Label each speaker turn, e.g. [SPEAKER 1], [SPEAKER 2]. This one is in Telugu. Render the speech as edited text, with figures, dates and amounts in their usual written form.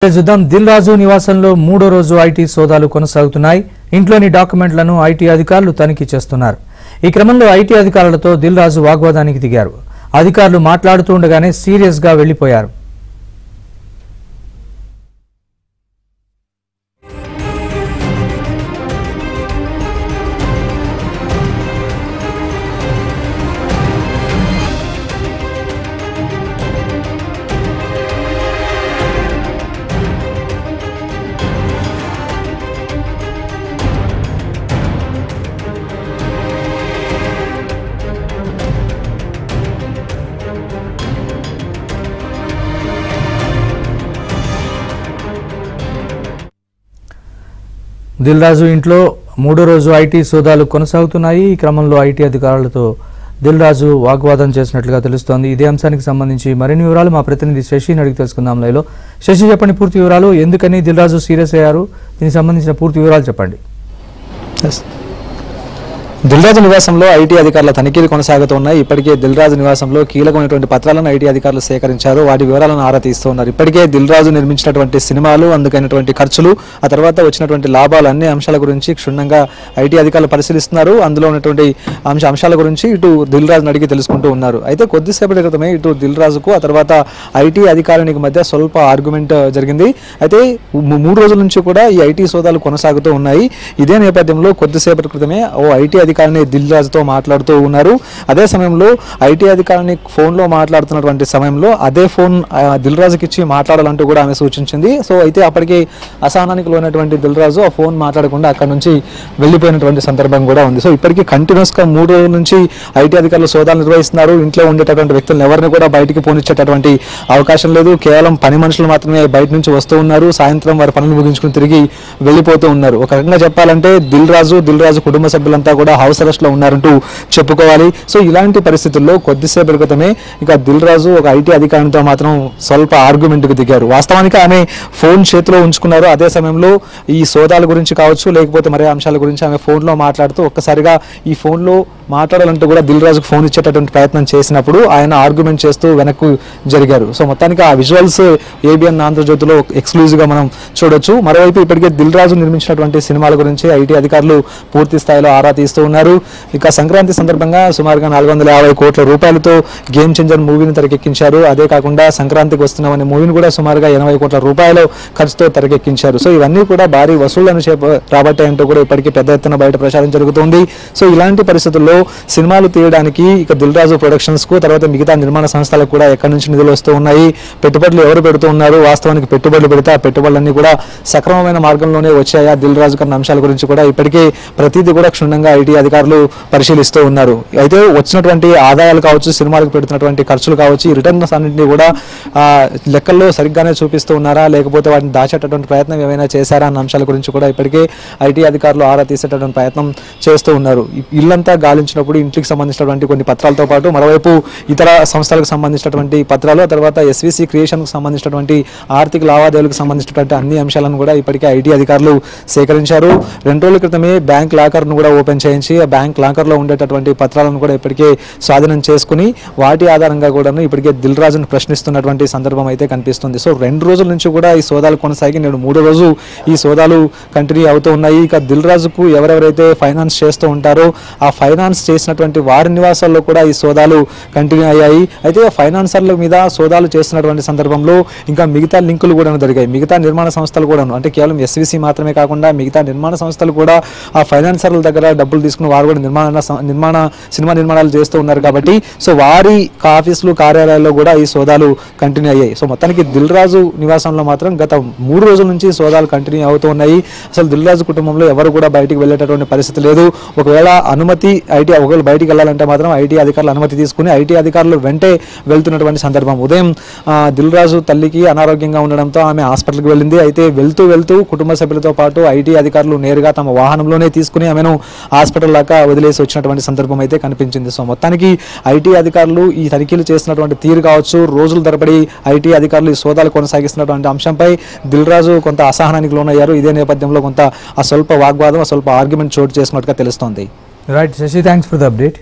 [SPEAKER 1] చూద్దాం. దిల్ రాజు నివాసంలో మూడో రోజు ఐటీ సోదాలు కొనసాగుతున్నాయి. ఇంట్లోని డాక్యుమెంట్లను ఐటీ అధికారులు తనిఖీ చేస్తున్నారు. ఈ క్రమంలో ఐటీ అధికారులతో దిల్ రాజు వాగ్వాదానికి దిగారు. అధికారులు మాట్లాడుతూ ఉండగానే సీరియస్ గా వెళ్లిపోయారు. దిల్ రాజు ఇంట్లో మూడో రోజు ఐటీ సోదాలు కొనసాగుతున్నాయి. ఈ క్రమంలో ఐటీ అధికారులతో దిల్ రాజు వాగ్వాదం చేసినట్లుగా తెలుస్తోంది. ఇదే అంశానికి సంబంధించి మరిన్ని వివరాలు మా ప్రతినిధి శశిని అడిగి తెలుసుకుందాం. లైవ్లో శశి, చెప్పండి పూర్తి వివరాలు. ఎందుకని దిల్ రాజు సీరియస్ అయ్యారు? దీనికి సంబంధించిన పూర్తి వివరాలు చెప్పండి.
[SPEAKER 2] దిల్ రాజు నివాసంలో ఐటీ అధికారుల తనిఖీలు కొనసాగుతున్నాయి. ఇప్పటికే దిల్ రాజు నివాసంలో కీలకమైనటువంటి పత్రాలను ఐటీ అధికారులు సేకరించారు. వాటి వివరాలను ఆరా తీస్తున్నారు. ఇప్పటికే దిల్ రాజు నిర్మించినటువంటి సినిమాలు, అందుకైనటువంటి ఖర్చులు, ఆ తర్వాత వచ్చినటువంటి లాభాలు, అన్ని అంశాల గురించి క్షుణ్ణంగా ఐటీ అధికారులు పరిశీలిస్తున్నారు. అందులో ఉన్నటువంటి అంశాల గురించి ఇటు దిల్ రాజును అడిగి తెలుసుకుంటూ ఉన్నారు. అయితే కొద్దిసేపటి క్రితమే ఇటు దిల్ రాజుకు ఆ తర్వాత ఐటీ అధికారునికి మధ్య స్వల్ప ఆర్గ్యుమెంట్ జరిగింది. అయితే 3 రోజుల నుంచి కూడా ఈ ఐటీ సోదాలు కొనసాగుతూ ఉన్నాయి. ఇదే నేపథ్యంలో కొద్దిసేపటి క్రితమే ఓ ఐటీ అధికారిని దిల్ రాజుతో మాట్లాడుతూ ఉన్నారు. అదే సమయంలో ఐటీ అధికారిని ఫోన్లో మాట్లాడుతున్నటువంటి సమయంలో అదే ఫోన్ దిల్ రాజుకి ఇచ్చి మాట్లాడాలంటూ కూడా ఆమె సూచించింది. సో అయితే అప్పటికి అసహనానికి లోనటువంటి దిల్ రాజు ఆ ఫోన్ మాట్లాడకుండా అక్కడ నుంచి వెళ్ళిపోయినటువంటి సందర్భం కూడా ఉంది. సో ఇప్పటికీ కంటిన్యూస్గా 3 రోజుల నుంచి ఐటీ అధికారులు సోదాలు నిర్వహిస్తున్నారు. ఇంట్లో ఉండేటటువంటి వ్యక్తులను ఎవరిని కూడా బయటికి పోనిచ్చేటటువంటి అవకాశం లేదు. కేవలం పని మనుషులు మాత్రమే బయట నుంచి వస్తూ ఉన్నారు. సాయంత్రం వారి పనులు ముగించుకుని తిరిగి వెళ్ళిపోతూ ఉన్నారు. ఒక రకంగా చెప్పాలంటే దిల్ రాజు కుటుంబ సభ్యులంతా కూడా హౌస్ అరెస్ట్ లో ఉన్నారంటూ చెప్పుకోవాలి. సో ఇలాంటి పరిస్థితుల్లో కొద్దిసేపటి క్రితమే ఇక దిల్ రాజు ఒక ఐటీ అధికారితో మాత్రం స్వల్ప ఆర్గ్యుమెంట్ కు దిగారు. వాస్తవానికి ఆమె ఫోన్ చేతిలో ఉంచుకున్నారు. అదే సమయంలో ఈ సోదాల గురించి కావచ్చు, లేకపోతే మరే అంశాల గురించి ఆమె ఫోన్ లో మాట్లాడుతూ ఒక్కసారిగా ఈ ఫోన్ లో మాట్లాడాలంటూ కూడా దిల్ రాజుకు ఫోన్ ఇచ్చేటటువంటి ప్రయత్నం చేసినప్పుడు ఆయన ఆర్గ్యుమెంట్ చేస్తూ వెనక్కు జరిగారు. సో మొత్తానికి ఆ విజువల్స్ ఏబిఎన్ ఆంధ్రజ్యోతిలో ఎక్స్క్లూజివ్ గా మనం చూడొచ్చు. మరోవైపు ఇప్పటికే దిల్ రాజు నిర్మించినటువంటి సినిమాల గురించి ఐటీ అధికారులు పూర్తి స్థాయిలో ఆరా తీస్తూ ఉన్నారు. ఇక సంక్రాంతి సందర్భంగా సుమారుగా 450 కోట్ల రూపాయలతో గేమ్ చేంజర్ మూవీని తెరకెక్కించారు. అదే కాకుండా సంక్రాంతికి వస్తున్నామనే మూవీని కూడా సుమారుగా 80 కోట్ల రూపాయల ఖర్చుతో తెరకెక్కించారు. సో ఇవన్నీ కూడా భారీ వసూళ్లను రాబట్టాయంటూ కూడా ఇప్పటికీ పెద్ద ఎత్తున బయట ప్రచారం జరుగుతుంది. సో ఇలాంటి పరిస్థితుల్లో సినిమాలు తీయడానికి ఇక దిల్ రాజు ప్రొడక్షన్స్ కు తర్వాత మిగతా నిర్మాణ సంస్థలకు కూడా ఎక్కడి నుంచి నిధులు వస్తూ ఉన్నాయి, పెట్టుబడులు ఎవరు పెడుతూ ఉన్నారు, వాస్తవానికి పెట్టుబడులు పెడితే ఆ పెట్టుబడులన్నీ కూడా సక్రమమైన మార్గంలోనే వచ్చాయా, దిల్ రాజు కన్న అంశాల గురించి కూడా ఇప్పటికే ప్రతిదీ కూడా క్షుణ్ణంగా ఐటీ అధికారులు పరిశీలిస్తూ ఉన్నారు. అయితే వచ్చినటువంటి ఆదాయాలు కావచ్చు, సినిమాలకు పెడుతున్నటువంటి ఖర్చులు కావచ్చు, ఈ రిటర్న్స్ అన్నింటినీ కూడా లెక్కల్లో సరిగ్గానే చూపిస్తూ ఉన్నారా, లేకపోతే వాటిని దాచేటటువంటి ప్రయత్నం ఏమైనా చేశారా అన్న అంశాల గురించి కూడా ఇప్పటికే ఐటీ అధికారులు ఆరా తీసేటటువంటి ప్రయత్నం చేస్తూ ఉన్నారు. ఇల్లంతా గాలించినప్పుడు ఇంటికి సంబంధించినటువంటి కొన్ని పత్రాలతో పాటు మరోవైపు ఇతర సంస్థలకు సంబంధించినటువంటి పత్రాలు, తర్వాత ఎస్విసి క్రియేషన్కు సంబంధించినటువంటి ఆర్థిక లావాదేవీలకు సంబంధించినటువంటి అన్ని అంశాలను కూడా ఇప్పటికే ఐటీ అధికారులు సేకరించారు. 2 రోజుల క్రితమే బ్యాంక్ లాకర్ను కూడా ఓపెన్ చేయించి ఆ బ్యాంక్ లాకర్లో ఉండేటటువంటి పత్రాలను కూడా ఇప్పటికే స్వాధీనం చేసుకుని వాటి ఆధారంగా కూడా ఇప్పటికే దిల్ రాజును ప్రశ్నిస్తున్నటువంటి సందర్భం అయితే కనిపిస్తుంది. సో 2 రోజుల నుంచి కూడా ఈ సోదాలు కొనసాగి నేడు 3వ రోజు ఈ సోదాలు కంటిన్యూ అవుతూ ఉన్నాయి. ఇక దిల్ రాజుకు ఎవరెవరైతే ఫైనాన్స్ చేస్తూ ఉంటారో ఆ ఫైనాన్స్ చేసినటువంటి వారి నివాసాల్లో కూడా ఈ సోదాలు కంటిన్యూ అయ్యాయి. అయితే ఫైనాన్సర్ల మీద సోదాలు చేస్తున్నటువంటి సందర్భంలో ఇంకా మిగతా లింకులు కూడా జరిగాయి. మిగతా నిర్మాణ సంస్థలు కూడా, అంటే కేవలం ఎస్విసి మాత్రమే కాకుండా మిగతా నిర్మాణ సంస్థలు కూడా ఆ ఫైనాన్సర్ల దగ్గర డబ్బులు తీసుకుని వారు కూడా సినిమా నిర్మాణాలు చేస్తూ ఉన్నారు. కాబట్టి సో వారి ఆఫీసులు, కార్యాలయాల్లో కూడా ఈ సోదాలు కంటిన్యూ అయ్యాయి. సో మొత్తానికి దిల్ రాజు నివాసంలో మాత్రం గత 3 రోజుల నుంచి సోదాలు కంటిన్యూ అవుతూ ఉన్నాయి. అసలు దిల్ రాజు కుటుంబంలో ఎవరు కూడా బయటికి వెళ్ళేటటువంటి పరిస్థితి లేదు. ఒకవేళ ఒకవేళ బయటికి వెళ్ళాలంటే మాత్రం ఐటీ అధికారులు అనుమతి తీసుకుని ఐటీ అధికారులు వెంటే వెళ్తున్నటువంటి సందర్భం. ఉదయం దిల్ రాజు తల్లికి అనారోగ్యంగా ఉండడంతో ఆమె హాస్పిటల్కి వెళ్ళింది. అయితే వెళ్తూ కుటుంబ సభ్యులతో పాటు ఐటీ అధికారులు నేరుగా తమ వాహనంలోనే తీసుకుని ఆమెను హాస్పిటల్ దాకా వదిలేసి వచ్చినటువంటి సందర్భం అయితే కనిపించింది. సో మొత్తానికి ఐటీ అధికారులు ఈ తనిఖీలు చేస్తున్నటువంటి తీరు కావచ్చు, రోజుల తరబడి ఐటీ అధికారులు ఈ సోదాలు కొనసాగిస్తున్నటువంటి అంశంపై దిల్ రాజు కొంత అసహనానికి లోనయ్యారు. ఇదే నేపథ్యంలో కొంత స్వల్ప వాగ్వాదం, స్వల్ప ఆర్గ్యుమెంట్ చోటు చేసుకున్నట్టుగా తెలుస్తోంది.
[SPEAKER 1] Right Sashi, thanks for the update.